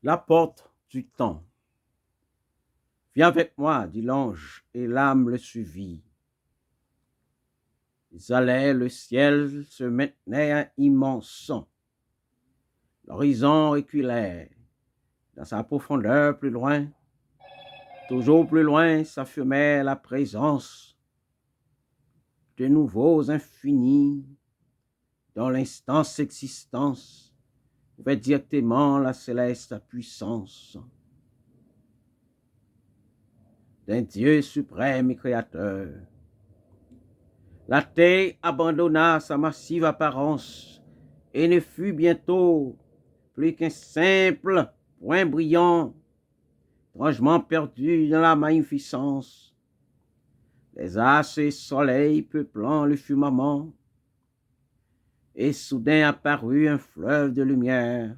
La porte du temps. Viens avec moi, dit l'ange, et l'âme le suivit. Ils allaient, le ciel se maintenait immense. L'horizon reculait. Dans sa profondeur plus loin, toujours plus loin, s'affirmait la présence de nouveaux infinis dont l'instance existence pouvait directement la céleste puissance d'un Dieu suprême et créateur. La terre abandonna sa massive apparence et ne fut bientôt plus qu'un simple point brillant, étrangement perdu dans la magnificence. Les astres et soleils peuplant le firmament, et soudain apparut un fleuve de lumière.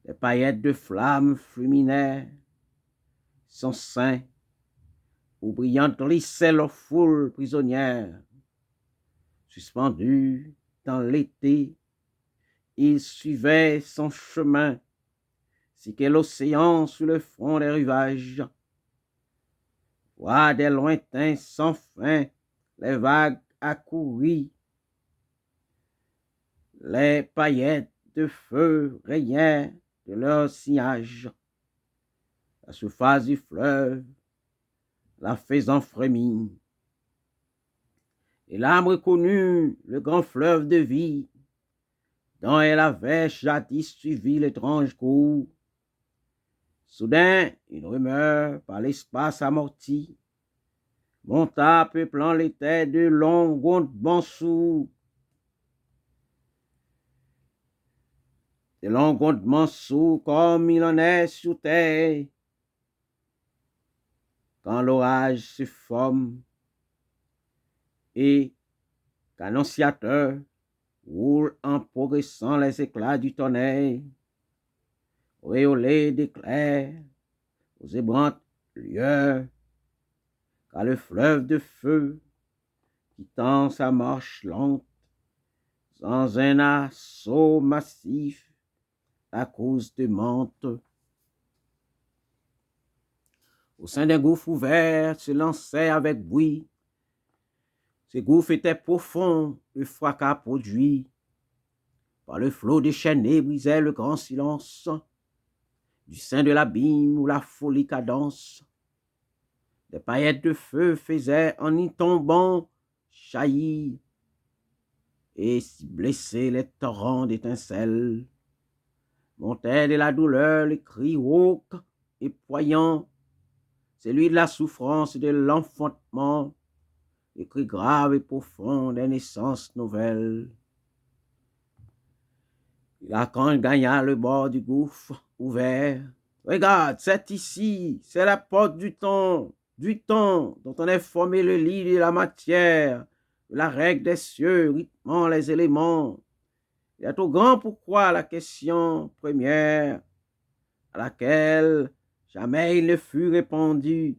Les paillettes de flammes fulminaient son sein, où brillantes glissaient leurs foules prisonnières. Suspendus dans l'été, il suivait son chemin, si qu'est l'océan sur le front des rivages. Voir des lointains sans fin, les vagues accourues, les paillettes de feu rayaient de leur sillage la surface du fleuve, la faisant frémir. Et l'âme reconnut le grand fleuve de vie, dont elle avait jadis suivi l'étrange cours. Soudain, une rumeur par l'espace amorti monta peuplant les terres de longs grondements sourds. De longs grondements sourds comme il en est sur terre, quand l'orage se forme et qu'annonciateur roule en progressant les éclats du tonnerre, auréolés d'éclairs, aux ébrantes lueurs, car le fleuve de feu qui tend sa marche lente, sans un assaut massif à cause de menthe. Au sein d'un gouffre ouvert se lançait avec bruit. Ce gouffre était profond, le fracas produit par le flot déchaîné brisait le grand silence du sein de l'abîme où la folie cadence. Des paillettes de feu faisaient en y tombant jaillir et si blessés les torrents d'étincelles. Montaient de la douleur les cris rauques et poignants, celui de la souffrance et de l'enfantement, les cris graves et profonds des naissances nouvelles. L'archange gagna le bord du gouffre ouvert. Regarde, c'est ici, c'est la porte du temps dont on est formé le lit de la matière, de la règle des cieux, rythmant les éléments. Il est au grand pourquoi la question première à laquelle jamais il ne fut répondu.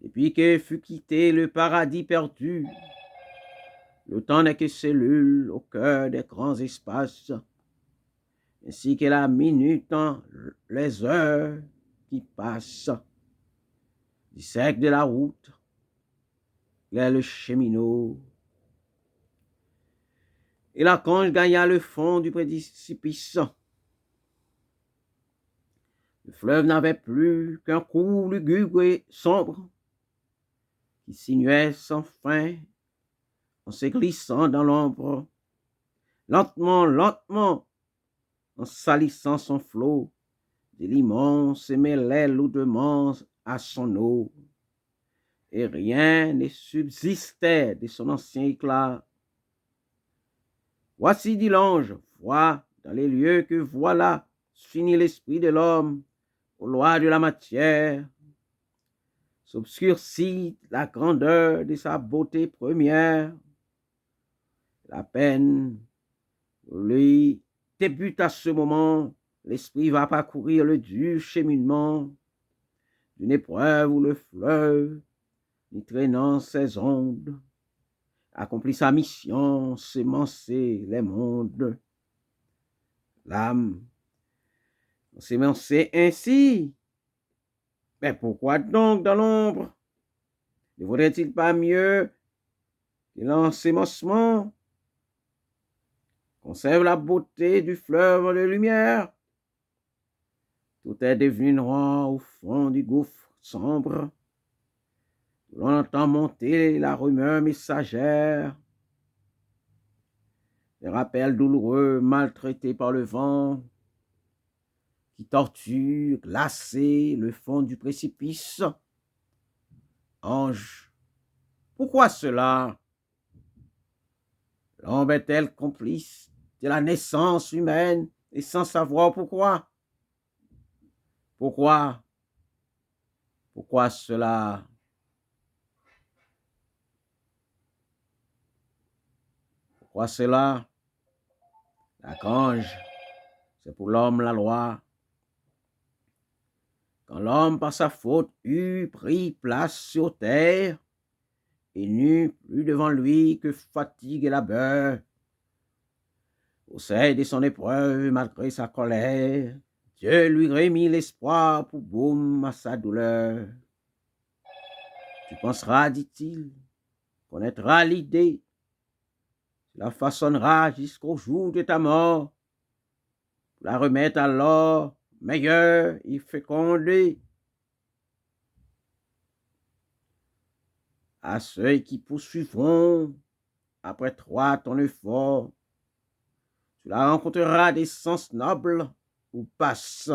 Depuis que fut quitté le paradis perdu, le temps n'est que cellule au cœur des grands espaces, ainsi que la minute, les heures qui passent. Du cercle de la route, il est le cheminot. Et l'archange gagna le fond du précipice. Le fleuve n'avait plus qu'un cours lugubre et sombre qui sinuait sans fin en se glissant dans l'ombre, lentement, lentement, en salissant son flot, de l'immense se mêlait lourdement à son eau, et rien ne subsistait de son ancien éclat. Voici, dit l'ange, vois dans les lieux que voilà finit l'esprit de l'homme aux lois de la matière, s'obscurcit la grandeur de sa beauté première. La peine lui débute à ce moment, l'esprit va parcourir le dur cheminement d'une épreuve où le fleuve, y traînant ses ondes, accomplit sa mission, semencer les mondes. l'âme ensemencée ainsi. Mais pourquoi donc dans l'ombre? Ne vaudrait-il pas mieux que l'ensemencement conserve la beauté du fleuve de lumière? Tout est devenu noir au fond du gouffre sombre. L'on entend monter la rumeur messagère, des rappels douloureux maltraités par le vent, qui torture, glacé le fond du précipice. Ange, pourquoi cela? L'ombre est-elle complice de la naissance humaine et sans savoir pourquoi? Pourquoi? Pourquoi cela? Pourquoi cela? L'archange, c'est pour l'homme la loi. Quand l'homme par sa faute eut pris place sur terre, et n'eut plus devant lui que fatigue et labeur, au sein de son épreuve, malgré sa colère, Dieu lui remit l'espoir pour baume à sa douleur. Tu penseras, dit-il, connaîtras l'idée, tu la façonneras jusqu'au jour de ta mort, pour la remettre alors meilleure et fécondée. À ceux qui poursuivront après toi ton effort, tu la rencontreras des sens nobles ou passe.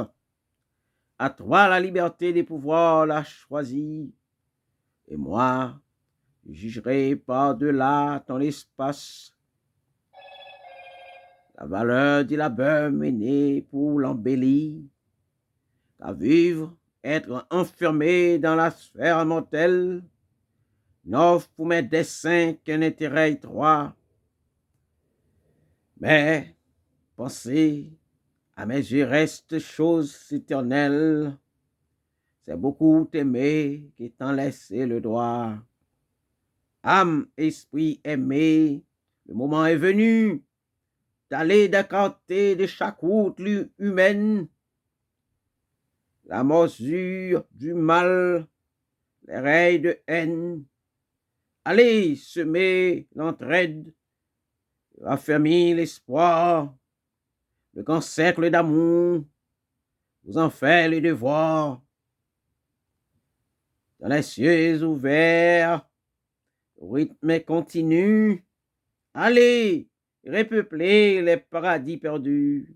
À toi la liberté de pouvoir la choisir, et moi, je jugerai par-delà ton espace la valeur du labeur mené pour l'embellir, car vivre, être enfermé dans la sphère mortelle, n'offre pour mes desseins qu'un intérêt étroit. Mais, penser, à mes yeux reste chose éternelle, c'est beaucoup t'aimer qui t'en laisser le droit. Âme, esprit aimé, le moment est venu d'aller d'écarter de chaque route humaine la morsure du mal, les raies de haine. Allez semer l'entraide, raffermir l'espoir, le grand cercle d'amour, vous en faire le devoir. Dans les cieux ouverts, le rythme est continu. Allez, repeupler les paradis perdus.